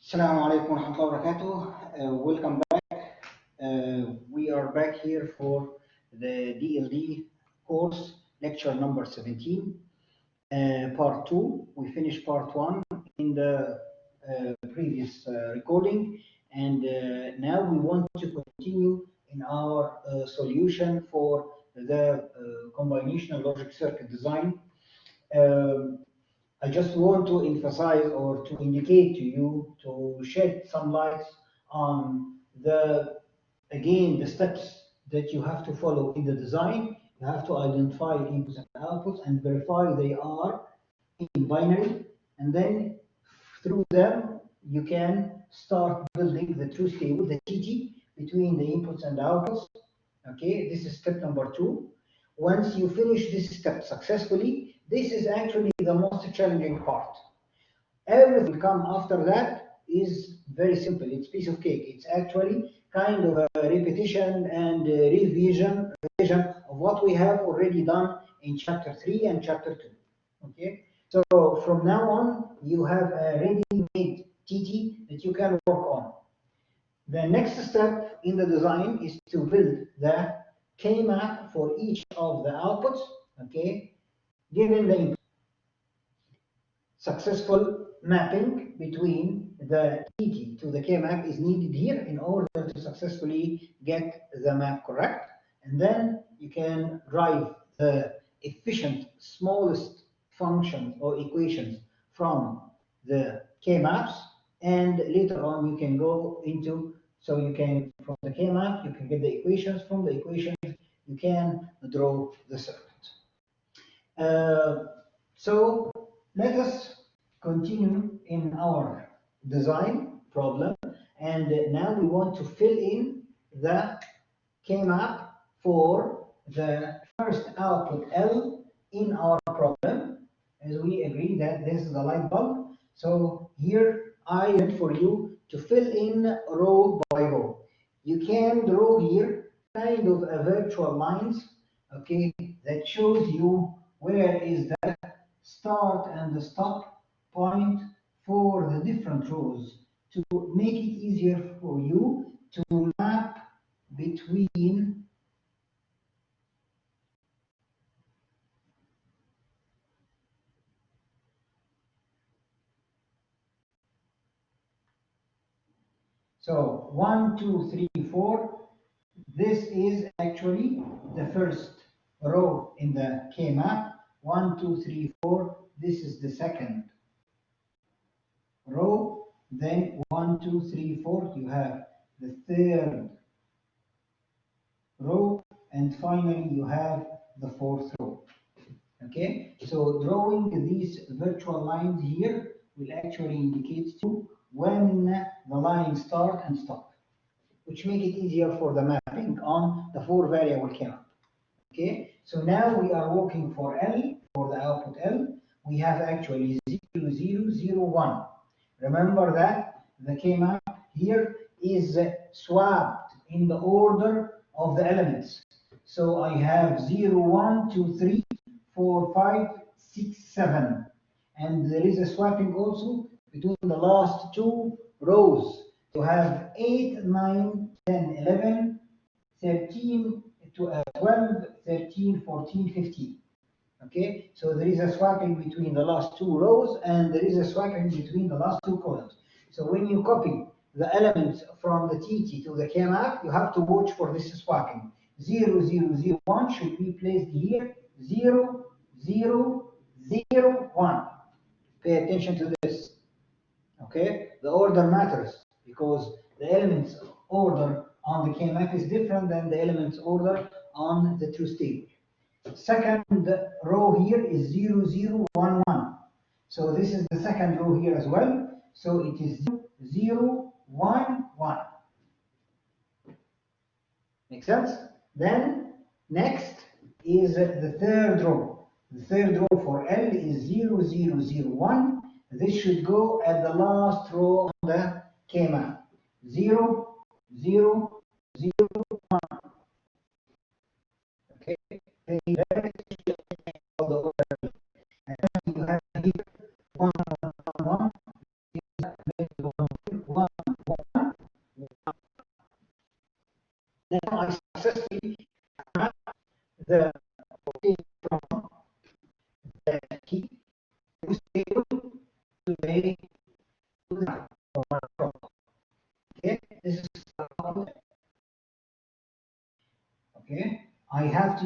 Assalamu alaikum wa rahmatullahi wa barakatuh. Welcome back. We are back here for the DLD course, lecture number 17, part 2. We finished part 1 in the previous recording, and now we want to continue in our solution for the combinational logic circuit design. I just want to emphasize or to indicate to you to shed some light on again, the steps that you have to follow in the design. You have to identify inputs and outputs and verify they are in binary, and then through them you can start building the truth table, the TT, between the inputs and the outputs. Okay, this is step number 2. Once you finish this step successfully, this is actually the most challenging part. Everything will come after that is very simple. It's piece of cake. It's actually kind of a repetition and revision of what we have already done in chapter 3 and chapter 2. Okay, so from now on, you have a ready-made TT that you can work on. The next step in the design is to build the K-map for each of the outputs, okay, given the input. Successful mapping between the TT to the K-map is needed here in order to successfully get the map correct. And then you can drive the efficient, smallest functions or equations from the K-maps, and later on you can go into, so you can, from the K-map, you can get the equations, from the equations you can draw the circuit. So let us continue in our design problem, and now we want to fill in the K-map for the first output L in our problem, as we agree that this is the light bulb. So here I want for you to fill in row by row. You can draw here kind of a virtual lines, okay, that shows you where is the start and the stop point for the different rows to make it easier for you to map between so 1, 2, 3, 4. This is actually the first row in the K-map. 1, 2, 3, 4. This is the second row. Then 1, 2, 3, 4. You have the third row, and finally you have the fourth row. Okay, so drawing these virtual lines here will actually indicate to you when the lines start and stop, which make it easier for the mapping on the 4 variable K-map. Okay, so now we are working for L, for the output L. We have actually 0, 0, 0, 1. Remember that the K-map here is swapped in the order of the elements. So I have 0, 1, 2, 3, 4, 5, 6, 7. And there is a swapping also between the last 2 rows. To have 8, 9, 10, 11, 13, 12, 13, 14, 15. Okay, so there is a swapping between the last 2 rows, and there is a swapping between the last 2 columns. So when you copy the elements from the TT to the K-map, you have to watch for this swapping. 0, 0, 0, 1 should be placed here. 0, 0, 0, 1. Pay attention to this. Okay, the order matters because the elements order on the K-map is different than the elements order on the truth table. Second row here is 0, 0, 1, 1. So this is the second row here as well. So it is 0, 0, 1, 1. Make sense? Then next is the third row. The third row for L is 0, 0, 0, 1. This should go at the last row on the K-map. 0, 0, 0, 1. Okay. And you have here 1, 1, 1.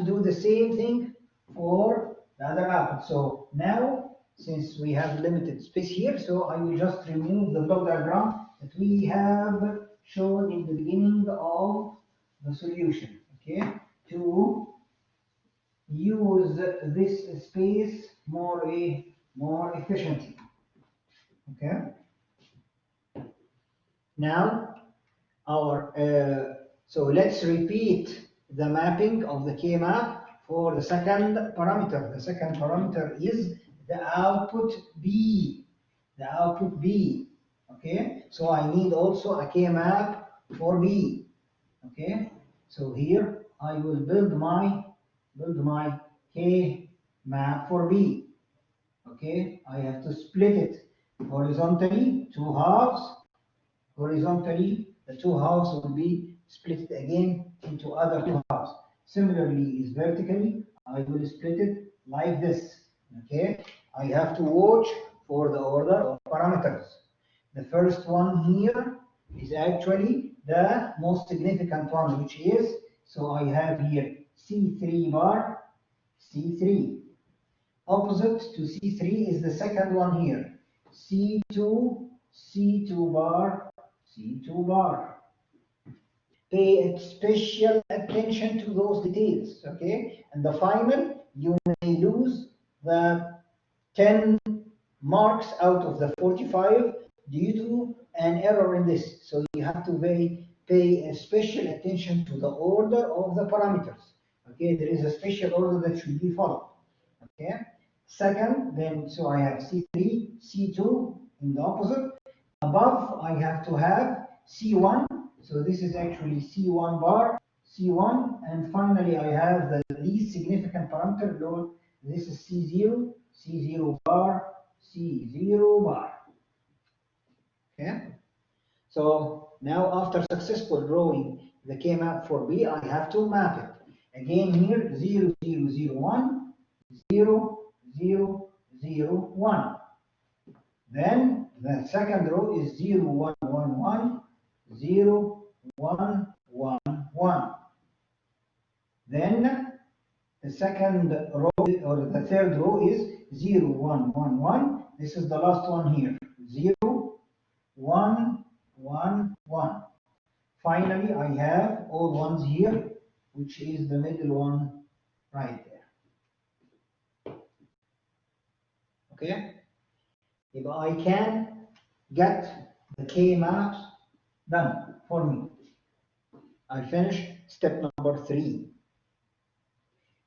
to do the same thing for the other output. So now, since we have limited space here, so I will just remove the block diagram that we have shown in the beginning of the solution, okay, to use this space more efficiently, okay. Now, so let's repeat the mapping of the K-map for the second parameter. The second parameter is the output B. The output B. Okay. So I need also a K-map for B. Okay. So here I will build my K-map for B. Okay. I have to split it horizontally, two halves. Horizontally, the two halves will be split again into other two halves. Similarly, is vertically, I will split it like this. Okay, I have to watch for the order of parameters. The first one here is actually the most significant one, which is, so I have here C3 bar, C3. Opposite to C3 is the second one here, C2, C2 bar, C2 bar. Pay special attention to those details, okay? And the final, you may lose the 10 marks out of the 45 due to an error in this. So you have to pay special attention to the order of the parameters. Okay, there is a special order that should be followed. Okay. Second, then so I have C3, C2 in the opposite. Above, I have to have C1. So this is actually C1 bar, C1, and finally I have the least significant parameter. This is C0, C0 bar, C0 bar. Okay. So now after successful drawing the K-map for B, I have to map it. Again here, 0, 0, 0, 1, 0, 0, 0, 1. Then the second row is 0, 1, 1, 1, 0, 1, 1, 1. Then the second row or the third row is 0, 1, 1, 1. This is the last one here. 0, 1, 1, 1. Finally, I have all ones here, which is the middle one right there. Okay? If I can get the K-maps done for me, I finish step number 3.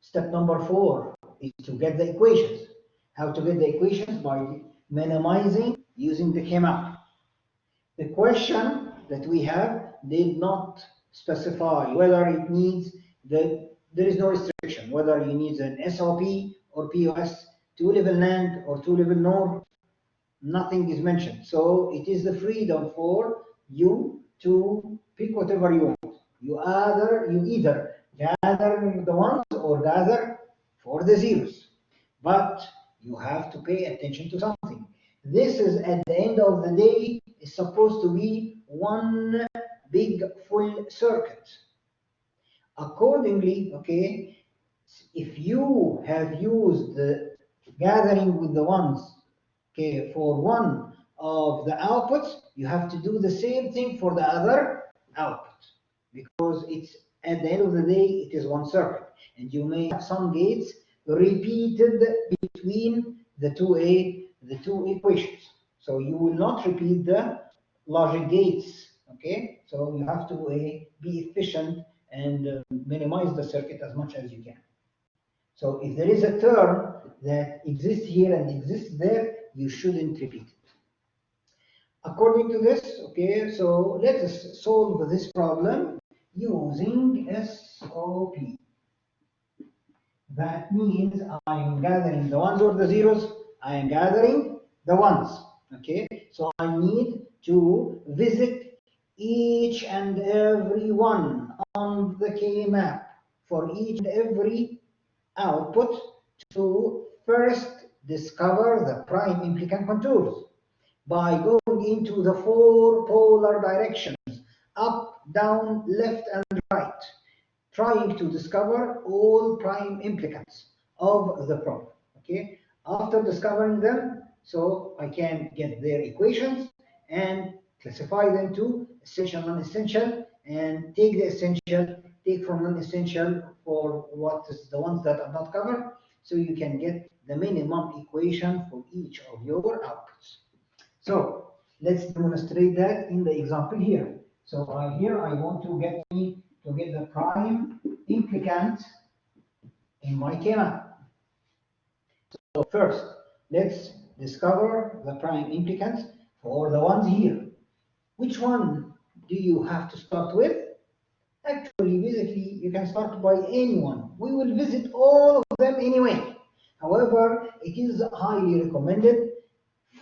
Step number 4 is to get the equations. How to get the equations? By minimizing using the K-map. The question that we have did not specify whether it needs there is no restriction, whether you need an SOP or POS, 2-level NAND or 2-level NOR. Nothing is mentioned. So it is the freedom for you to pick whatever you want. You either gather the ones or gather for the zeros. But you have to pay attention to something. This is at the end of the day is supposed to be one big full circuit. Accordingly, okay, if you have used the gathering with the ones, okay, for one of the outputs, you have to do the same thing for the other output, because it's at the end of the day, it is one circuit, and you may have some gates repeated between the two equations. So you will not repeat the logic gates. Okay, so you have to be efficient and minimize the circuit as much as you can. So if there is a term that exists here and exists there, you shouldn't repeat it. According to this, okay, so let us solve this problem using SOP. That means I am gathering the ones or the zeros. I am gathering the ones. Okay, so I need to visit each and every one on the K-map for each and every output to first discover the prime implicant contours by going into the 4 polar directions, up, down, left, and right, trying to discover all prime implicants of the problem. Okay, after discovering them, so I can get their equations and classify them to essential, non-essential, and take the essential, take from non-essential for what is the ones that are not covered, so you can get the minimum equation for each of your outputs. So let's demonstrate that in the example here. So here I want to get the prime implicant in my schema. So first, let's discover the prime implicants for the ones here. Which one do you have to start with? Actually, basically, you can start by anyone. We will visit all of them anyway. However, it is highly recommended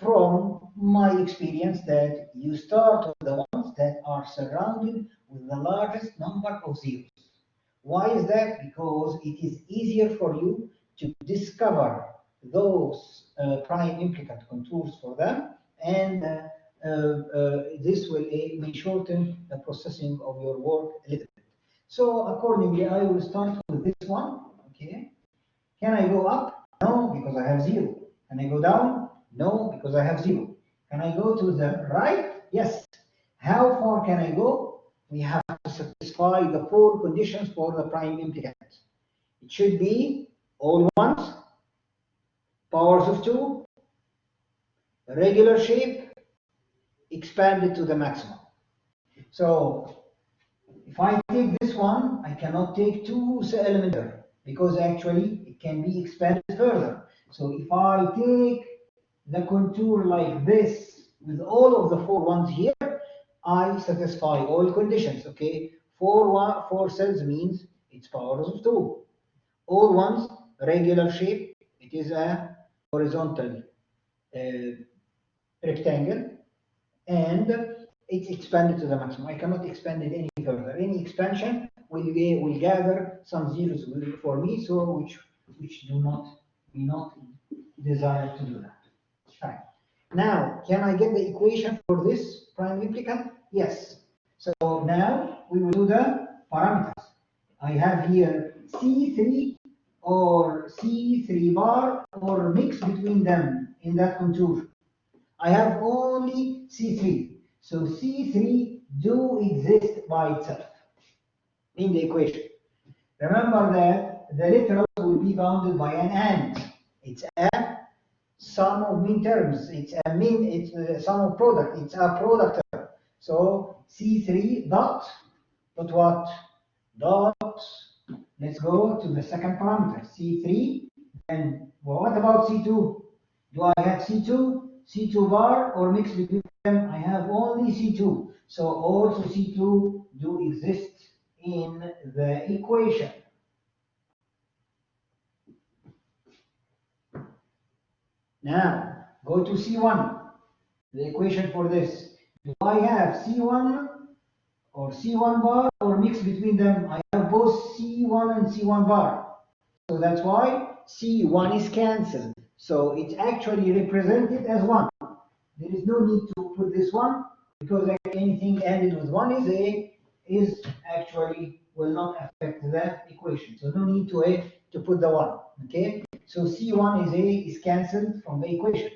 from my experience that you start with the ones that are surrounded with the largest number of zeros. Why is that? Because it is easier for you to discover those prime implicant contours for them, and this may shorten the processing of your work a little bit. So accordingly, I will start with this one. Okay. Can I go up? No, because I have 0. Can I go down? No, because I have 0. Can I go to the right? Yes. How far can I go? We have to satisfy the 4 conditions for the prime implicant. It should be all ones, powers of 2, regular shape, expanded to the maximum. So if I take this one, I cannot take 2 elements there, because actually it can be expanded further. So if I take the contour like this with all of the 4 ones here, I satisfy all conditions. Okay, 4 cells means it's powers of 2. All ones, regular shape, it is a horizontal rectangle, and it's expanded to the maximum. I cannot expand it any further. Any expansion will gather some zeros for me, so which do not be not desired to do that. Fine. Now, can I get the equation for this prime implicant? Yes. So now we will do the parameters. I have here C3 or C3 bar or mix between them in that contour. I have only C3. So C3 do exist by itself in the equation. Remember that the literals will be bounded by an and. It's a sum of mean terms. It's a sum of product. It's a product term. So C3 dot what? Dot. Let's go to the second parameter, C3. And what about C2? Do I have C2? C2 bar or mix between them? I have only C2. So also C2 do exist in the equation. Now, go to C1, the equation for this. Do I have C1 or C1 bar or mix between them? I have both C1 and C1 bar. So that's why C1 is cancelled. So it's actually represented as 1. There is no need to put this one, because anything ended with 1 is actually will not affect the equation. So no need to put the 1. Okay. So C1 is cancelled from the equation.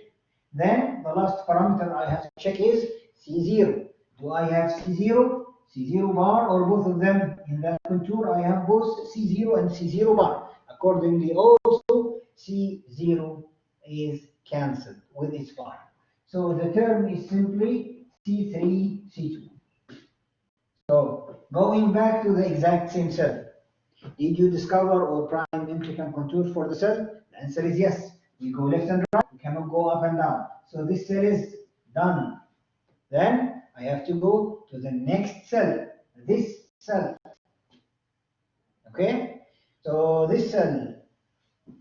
Then the last parameter I have to check is C0. Do I have C0, C0 bar, or both of them in that contour? I have both C0 and C0 bar. Accordingly, also C0 is cancelled with its bar. So the term is simply C3, C2. So going back to the exact same cell. Did you discover all prime implicant contours for the cell? The answer is yes. We go left and right. We cannot go up and down. So this cell is done. Then I have to go to the next cell. This cell. Okay? So this cell.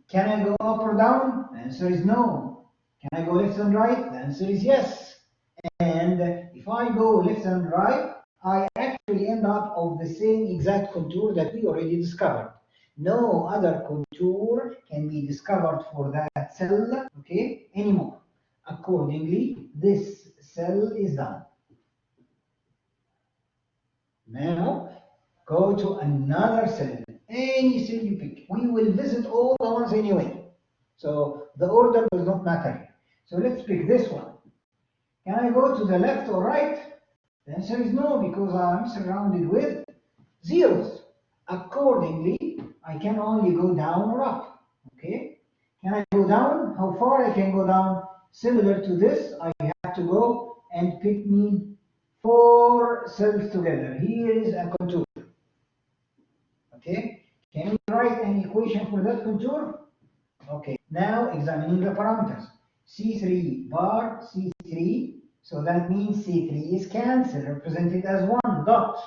Can I go up or down? The answer is no. Can I go left and right? The answer is yes. And if I go left and right, I actually end up of the same exact contour that we already discovered. No other contour can be discovered for that cell, okay, anymore. Accordingly, this cell is done. Now, Go to another cell, any cell you pick. We will visit all the ones anyway. So the order does not matter. So let's pick this one. Can I go to the left or right? The answer is no, because I'm surrounded with zeros. Accordingly, I can only go down or up. Okay? Can I go down? How far I can go down? Similar to this, I have to go and pick me 4 cells together. Here is a contour. Okay? Can we write an equation for that contour? Okay. Now examining the parameters. C3 bar C3. So that means C3 is cancelled, represented as 1 dot.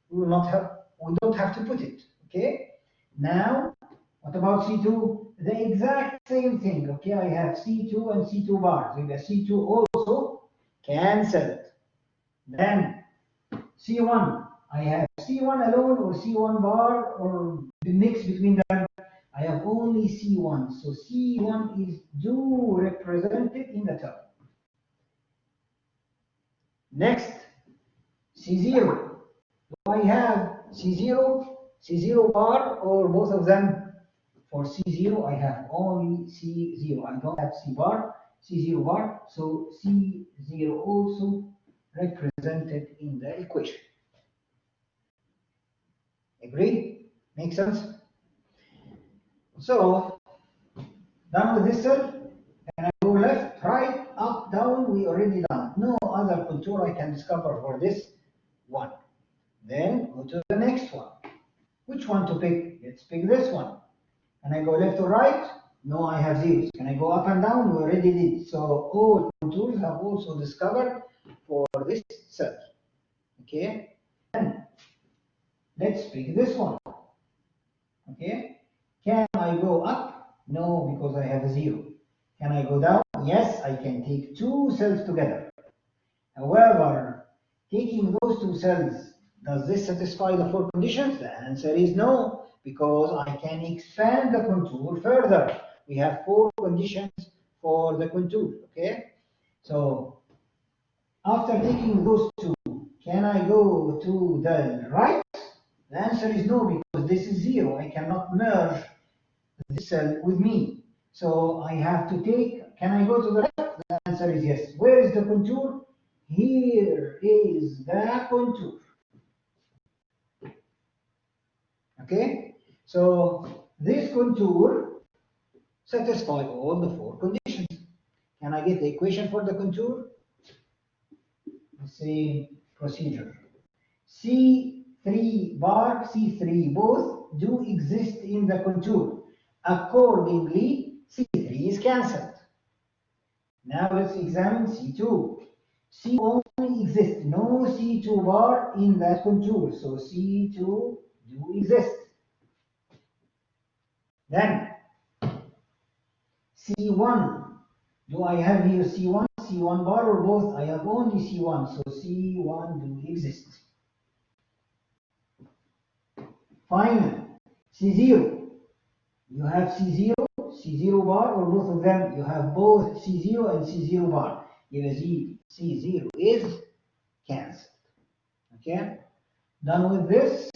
We don't have to put it. Okay? Now, what about C2? The exact same thing. Okay, I have C2 and C2 bars. With the C2 also cancelled. Then C1, I have C1 alone or C1 bar or the mix between them. I have only C1. So C1 is represented in the top. Next, C0. Do I have C0 bar, or both of them? For C0, I have only C0. I don't have C0 bar, so C0 also represented in the equation. Agree? Make sense? So, done with this cell. Can I go left, right, up, down? We already done. No other contour I can discover for this one. Then go to the next one. Which one to pick? Let's pick this one. Can I go left or right? No, I have zeros. Can I go up and down? We already did. So all contours have also discovered for this cell. Okay? Then let's pick this one. Okay? Can I go up? No, because I have a 0. Can I go down? Yes, I can take 2 cells together. However, taking those 2 cells, does this satisfy the 4 conditions? The answer is no, because I can expand the contour further. We have 4 conditions for the contour, okay? So, after taking those 2, can I go to the right? The answer is no, because this is 0. I cannot merge this cell with me. So I have to take, can I go to the left? The answer is yes. Where is the contour? Here is the contour. Okay? So this contour satisfies all the 4 conditions. Can I get the equation for the contour? Same procedure. C3 bar, C3 both do exist in the contour. Accordingly, C3 is cancelled. Now let's examine C2. C only exists, no C2 bar in that contour, so C2 do exist. Then C1, do I have here C1, C1 bar or both? I have only C1, so C1 do exist. Finally, C0, you have C0, C0 bar or both of them? You have both C0 and C0 bar. C0 is cancelled. Okay? Done with this.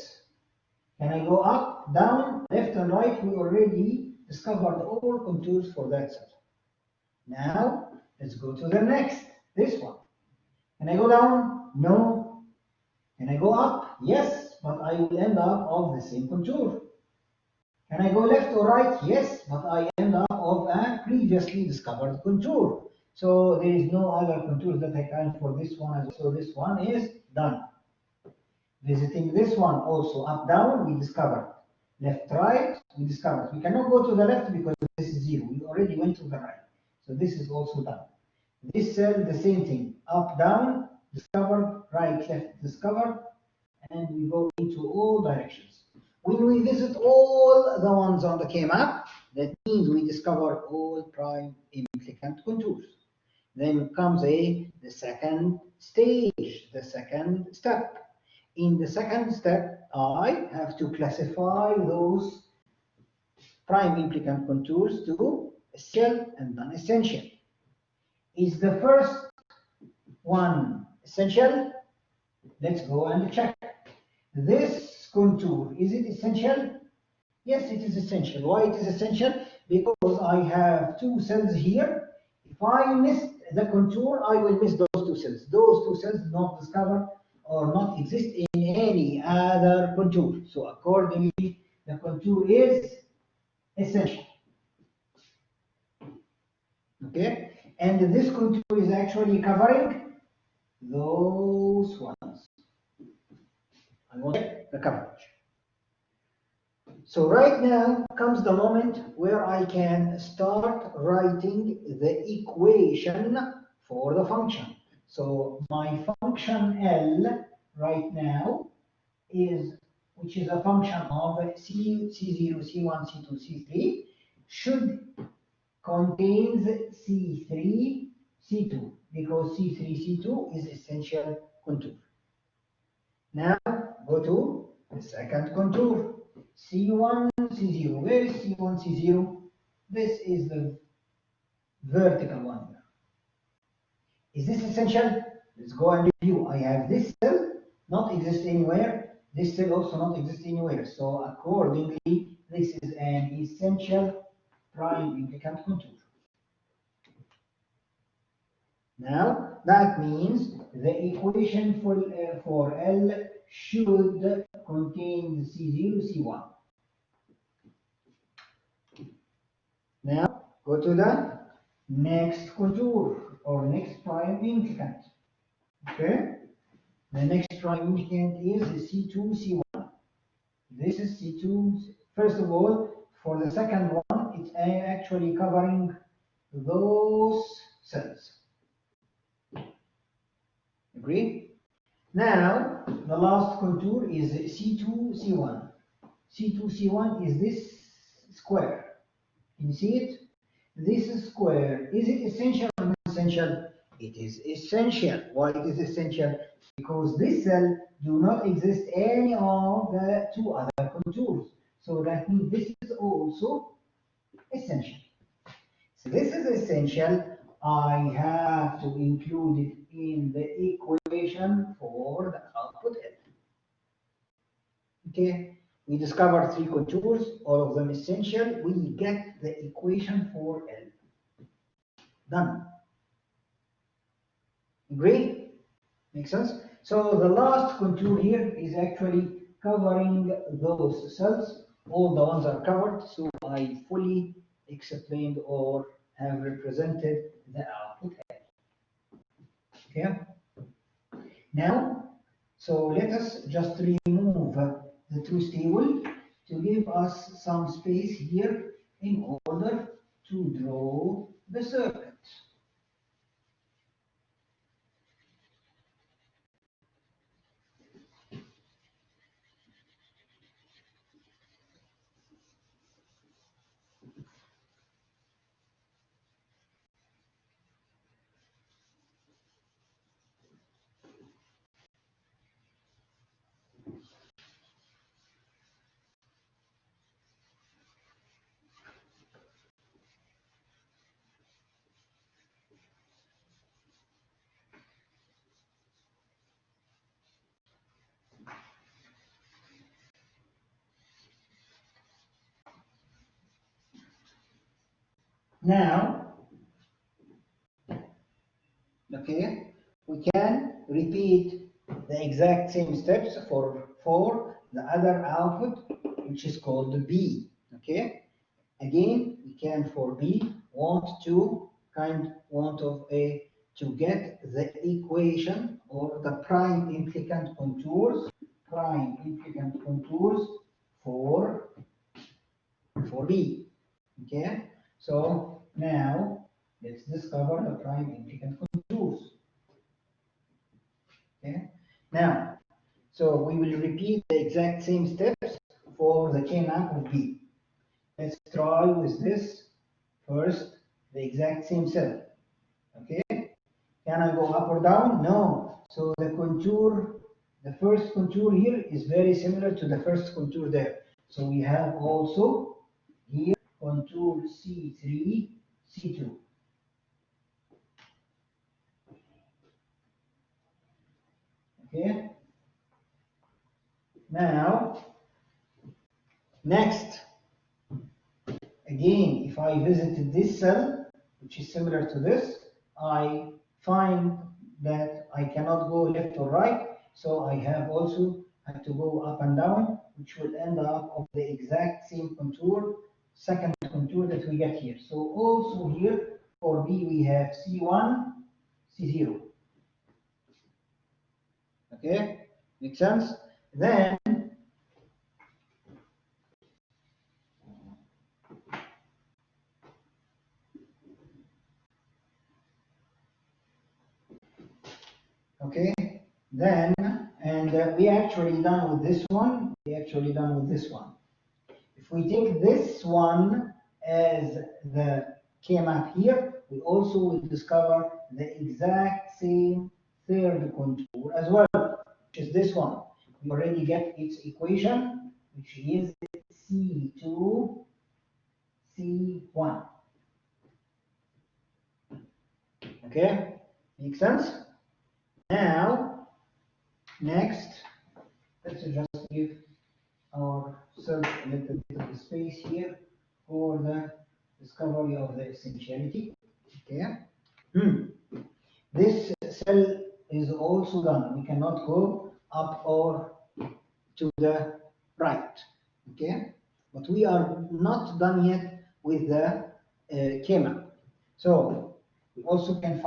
Can I go up, down, left and right? We already discovered all contours for that cell. Now, let's go to the next, this one. Can I go down? No. Can I go up? Yes, but I will end up of the same contour. Can I go left or right? Yes, but I end up of a previously discovered contour. So there is no other contours that I can for this one. So this one is done. Visiting this one also, up, down, we discovered. Left, right, we discovered. We cannot go to the left because this is 0. We already went to the right. So this is also done. This cell, the same thing. Up, down, discovered. Right, left, discovered. And we go into all directions. When we visit all the ones on the K-map, that means we discover all prime implicant contours. Then comes the second stage, the second step. In the second step, I have to classify those prime implicant contours to essential and non-essential. Is the first one essential? Let's go and check. This contour, is it essential? Yes, it is essential. Why it is essential? Because I have two cells here. If I miss the contour, I will miss those two cells. Those two cells not discover or not exist in any other contour. So accordingly, the contour is essential. Okay? And this contour is actually covering those ones. I want the coverage. So right now comes the moment where I can start writing the equation for the function. So my function L right now is, which is a function of C0, C1, C2, C3, should contains C3, C2, because C3, C2 is essential contour. Now go to the second contour, C1, C0. Where is C1, C0? This is the vertical one. Is this essential? Let's go and review. I have this cell not exist anywhere. This cell also not exist anywhere. So accordingly, this is an essential prime implicant contour. Now that means the equation for L should contain C0, C1. Now go to the next contour or next prime implicant. Okay? The next prime implicant is C2, C1. This is C2. First of all, for the second one, it's actually covering those cells. Agree? Now, the last contour is C2, C1. C2, C1 is this square. Can you see it? This square, is it essential or not essential? It is essential. Why it is essential? Because this cell do not exist any of the two other contours. So that means this is also essential. So this is essential. I have to include it in the equation for the output L. Okay, we discovered three contours, all of them essential. We get the equation for L. Done. Agree? Makes sense? So the last contour here is actually covering those cells. All the ones are covered, so I fully explained or have represented the output L. Okay? Now, so let us just remove the truth table to give us some space here in order to draw the circuit. Now, okay, we can repeat the exact same steps for the other output, which is called B. Okay, again, we can for B to get the equation or the prime implicant contours for B. Okay, so now let's discover the prime implicant contours. Okay, now so we will repeat the exact same steps for the K-map of B. Let's try with this first, the exact same cell. Okay, can I go up or down? No. So the contour, the first contour here is very similar to the first contour there. So we have also here contour C3, C2. Okay. Now, next, again, if I visited this cell, which is similar to this, I find that I cannot go left or right, so I have to go up and down, which will end up of the exact same contour, second contour that we get here. So also here for B we have C1, C0. Okay, make sense? Then okay, then and we actually done with this one. We actually done with this one. If we take this one as the K-map here, we also will discover the exact same third contour as well, which is this one. We already get its equation, which is C2, C1. Okay, make sense? Now, next, let's just give ourselves a little bit of space here for the discovery of the essentiality. Okay. This cell is also done. We cannot go up or to the right. Okay. But we are not done yet with the K-map. So we also can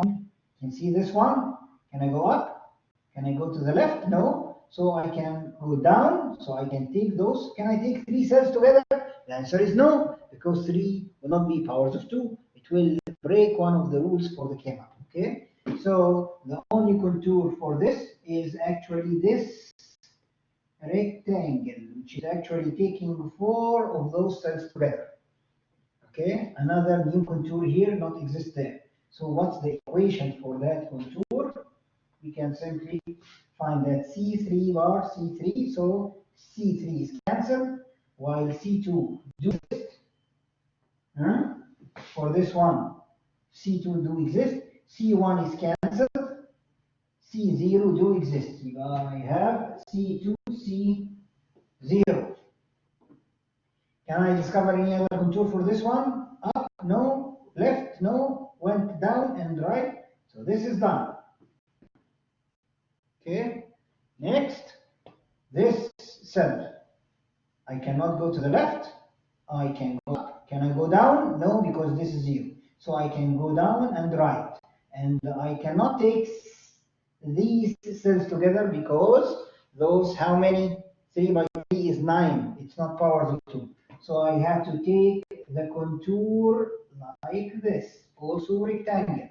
see this one. Can I go up? Can I go to the left? No. So I can go down. So I can take those. Can I take three cells together? The answer is no, because three will not be powers of two. It will break one of the rules for the K-map. Okay. So the only contour for this is actually this rectangle, which is actually taking four of those cells together. Okay, another new contour here not exist there. So what's the equation for that contour? We can simply find that C3 bar C3, so C3 is cancelled, while C2 do exist. Huh? For this one, C2 do exist, C1 is cancelled, C0 do exist. I have C2, C0. Can I discover any other contour for this one? Up, no. Left, no. Went down and right. So this is done. Okay. Next, this cell. I cannot go to the left. I can go up. Can I go down? No, because this is 0. So I can go down and right. And I cannot take these cells together because those, how many? 3 by 3 is 9. It's not powers of 2. So I have to take the contour like this, also rectangle.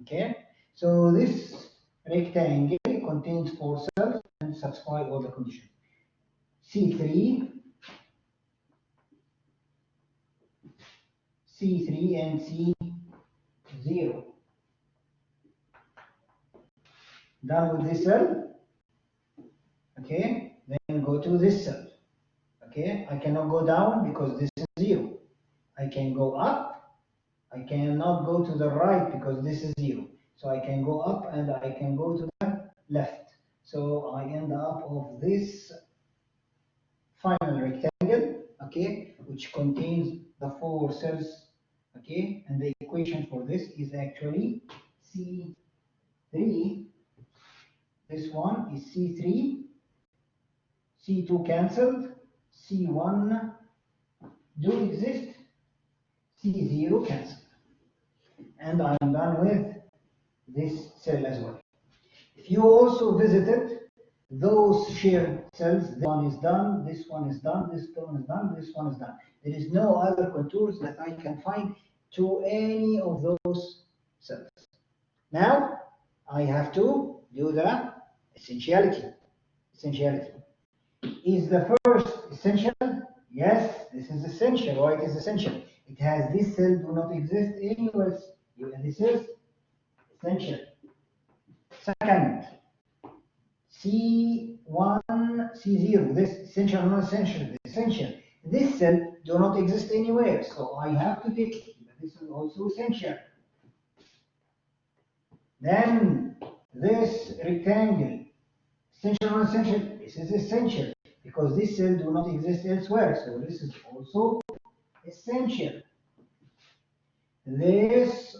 Okay, so this rectangle contains 4 cells and satisfy all the conditions. C3, C3 and C0. Done with this cell. Okay, then go to this cell. Okay, I cannot go down because this is 0. I can go up. I cannot go to the right because this is 0. So I can go up and I can go to the left. So I end up of this final rectangle, okay, which contains the 4 cells, okay, and the equation for this is actually C3. This one is C3, C2 cancelled, C1 do exist, C0 cancelled. And I'm done with this cell as well. If you also visited those shared cells, this one is done, this one is done, this one is done, this one is done. There is no other contours that I can find to any of those cells. Now, I have to do the essentiality. Essentiality. Is the first essential? Yes, this is essential. Why it is essential? It has this cell do not exist anywhere else. This is essential. Second, C1, C0, this essential, not essential, essential. This cell do not exist anywhere, so I have to take it. This is also essential. Then this rectangle, Essential or non-essential? This is essential because this cell do not exist elsewhere. So this is also essential. This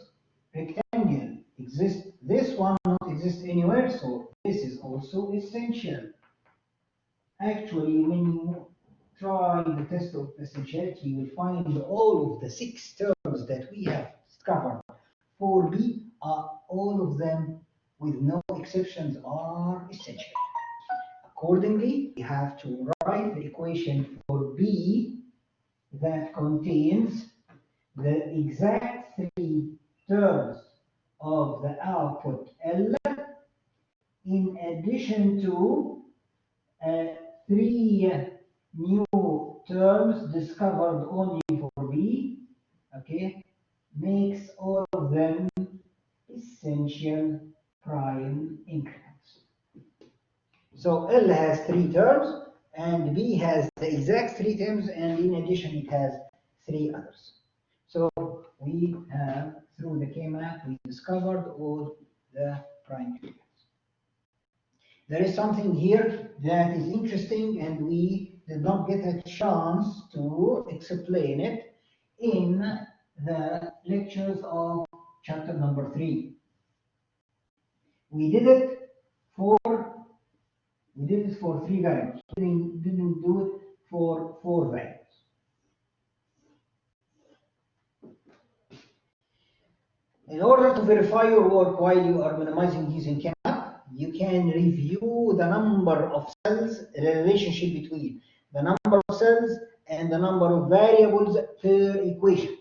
rectangle exists. This one not exist anywhere. So this is also essential. Actually, when you try the test of essentiality, you will find all of the 6 terms that we have discovered for B are all of them with no exceptions are essential. Accordingly, we have to write the equation for B that contains the exact 3 terms of the output L in addition to 3 new terms discovered only for B, okay, makes all of them essential prime increments. So L has 3 terms and B has the exact 3 terms, and in addition it has 3 others. So we have, through the K-map, we discovered all the prime increments. There is something here that is interesting and we did not get a chance to explain it in the lectures of chapter number 3. We did it for 3 variables. We didn't do it for 4 variables. In order to verify your work while you are minimizing using K-map, you can review the number of cells, the relationship between the number of cells and the number of variables per equation.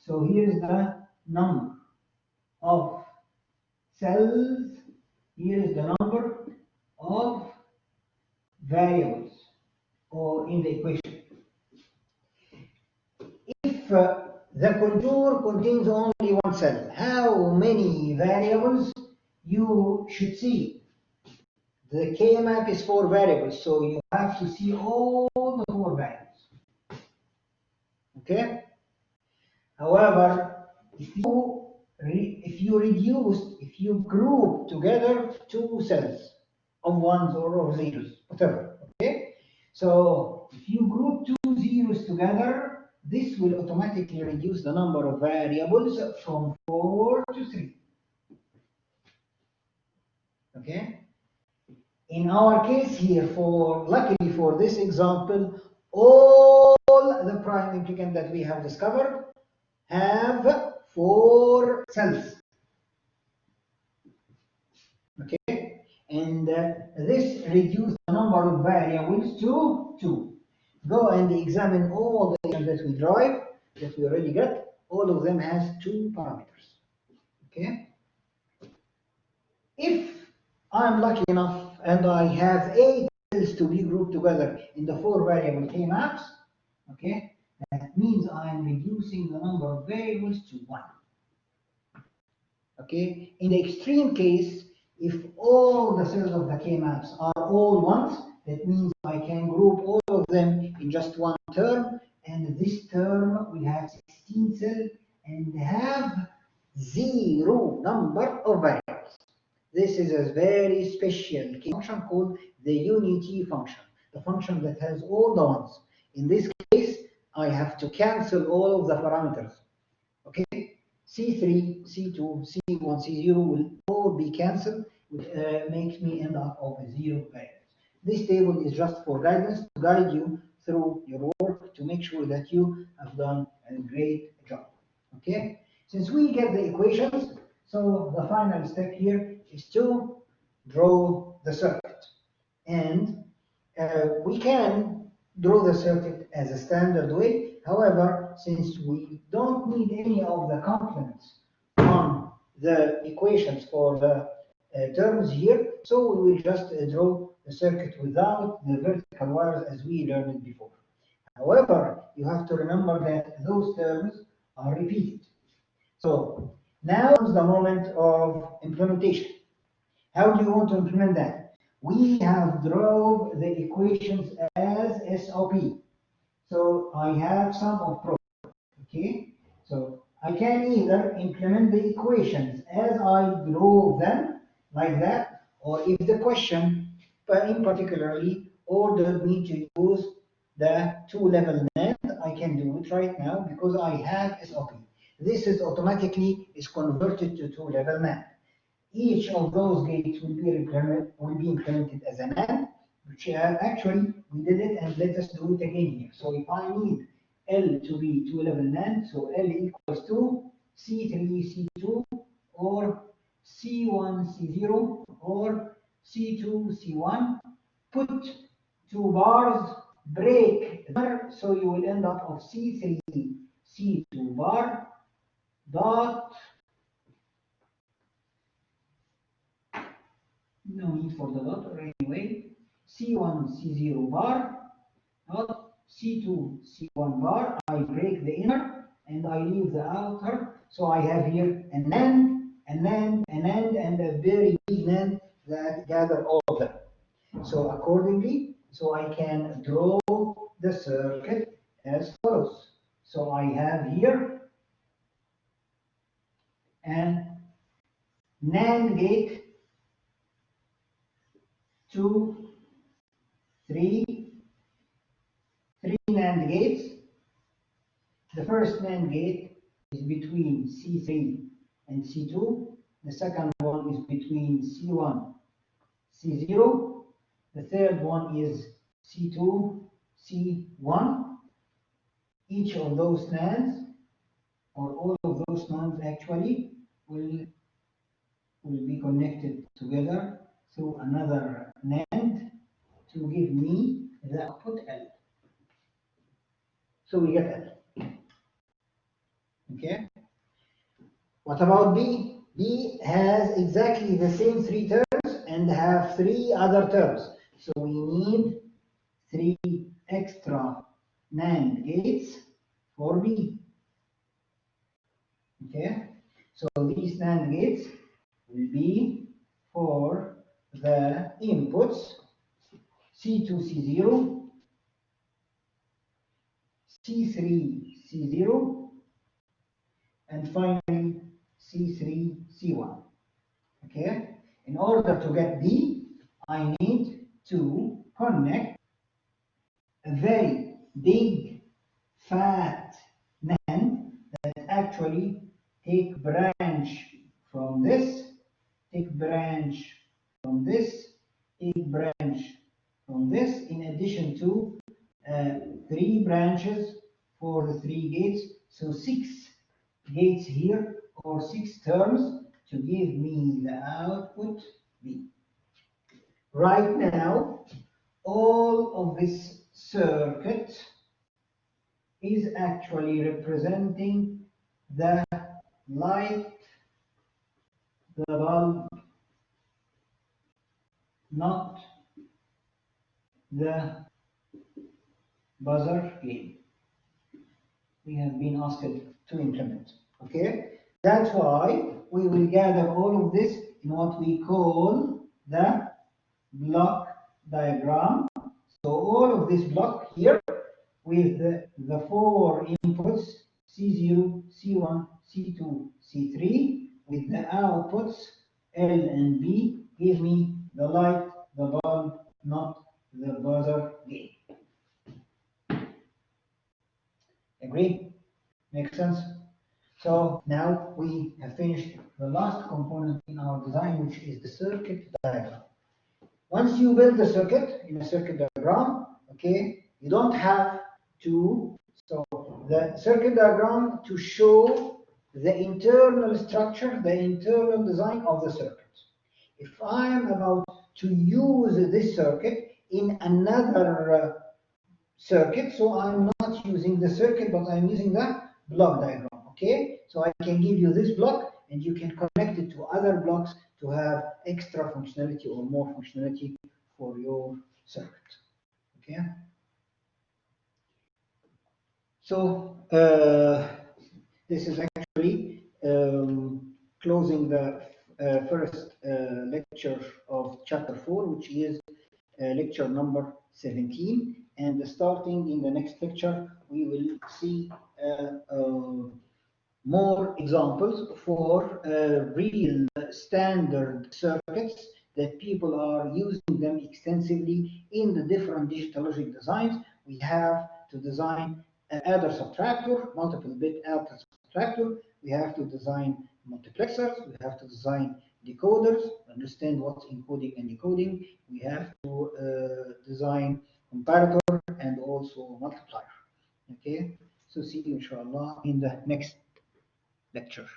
So here is the number of cells, here is the number of variables or in the equation. If the contour contains only one cell, how many variables you should see? The K-map is 4 variables, so you have to see all the 4 variables. Okay? However, if you group together 2 cells of ones or of zeros, whatever, okay? So if you group 2 zeros together, this will automatically reduce the number of variables from 4 to 3. Okay? In our case here, luckily for this example, all the prime implicant that we have discovered have 4 cells. Okay, and this reduces the number of variables to 2. Go and examine all the equations that we derive, that we already got. All of them has 2 parameters. Okay. If I'm lucky enough and I have 8 cells to be grouped together in the 4 variable K-maps, okay, that means I'm reducing the number of variables to 1. Okay, in the extreme case, if all the cells of the K-maps are all ones, that means I can group all of them in just one term, and this term will have 16 cells and have 0 number of variables. This is a very special function called the unity function, the function that has all the ones. In this case, I have to cancel all of the parameters. Okay, C3, C2, C1, C0 will all be cancelled, which makes me end up with 0 variables. This table is just for guidance to guide you through your work to make sure that you have done a great job. Okay, since we get the equations, so the final step here is to draw the circuit. And we can draw the circuit as a standard way. However, since we don't need any of the complements on the equations for the terms here, so we will just draw the circuit without the vertical wires as we learned before. However, you have to remember that those terms are repeated. So now comes the moment of implementation. How do you want to implement that? We have drawn the equations as SOP. So I have sum of product. Okay? So I can either implement the equations as I draw them, like that, or if the question but in particularly ordered me to use the two-level NAND. I can do it right now because I have SOP. This is automatically is converted to two-level NAND. Each of those gates will be implemented as an AND, which actually we did it, and let us do it again here. So if I need L to be two-level NAND, so L equals to C3, C2, or C1, C0, or C2, C1, put two bars, break there, so you will end up of C3, C2 bar, dot, no need for the dot, or anyway, C1, C0 bar, dot, C2, C1 bar, I break the inner, and I leave the outer, so I have here a NAND, a NAND, a NAND, and a very big NAND that gather all of them. So accordingly, so I can draw the circuit as follows. So I have here an NAND gate, 2, 3, 3 NAND gates. The first NAND gate is between C3 and C2. The second one is between C1, C0. The third one is C2, C1. Each of those NANDs, or all of those NANDs actually, will be connected together through another NAND to give me the output L. So we get L. Okay. What about B? B has exactly the same three terms and have three other terms. So we need three extra NAND gates for B. Okay. So these NAND gates will be for the inputs C2, C0, C3, C0, and finally C3, C1. Okay? In order to get B, I need to connect a very big, fat NAND that actually take branch from this, take branch from this, take branch from this, in addition to 3 branches for the 3 gates, so 6 gates here, or 6 terms to give me the output B. Right now, all of this circuit is actually representing the light, the bulb, not the buzzer game we have been asked to implement. Okay, that's why we will gather all of this in what we call the block diagram. So all of this block here with the 4 inputs C0, C1, C2, C3 with the outputs L and B give me the light, the bulb, not the buzzer game. Agree? Makes sense? So now we have finished the last component in our design, which is the circuit diagram. Once you build the circuit in a circuit diagram, okay, you don't have to, so the circuit diagram to show the internal structure, the internal design of the circuit. If I am about to use this circuit in another circuit, so I'm not using the circuit, but I'm using the block diagram, okay? So I can give you this block, and you can connect it to other blocks to have extra functionality or more functionality for your circuit, okay? So this is actually closing the first lecture of chapter 4, which is lecture number 17. And starting in the next lecture, we will see more examples for real standard circuits that people are using them extensively in the different digital logic designs. We have to design adder subtractor, multiple bit adder subtractor. We have to design multiplexers. We have to design decoders, understand what's encoding and decoding. We have to design comparator and also multiplier. Okay, so see you inshallah in the next lecture.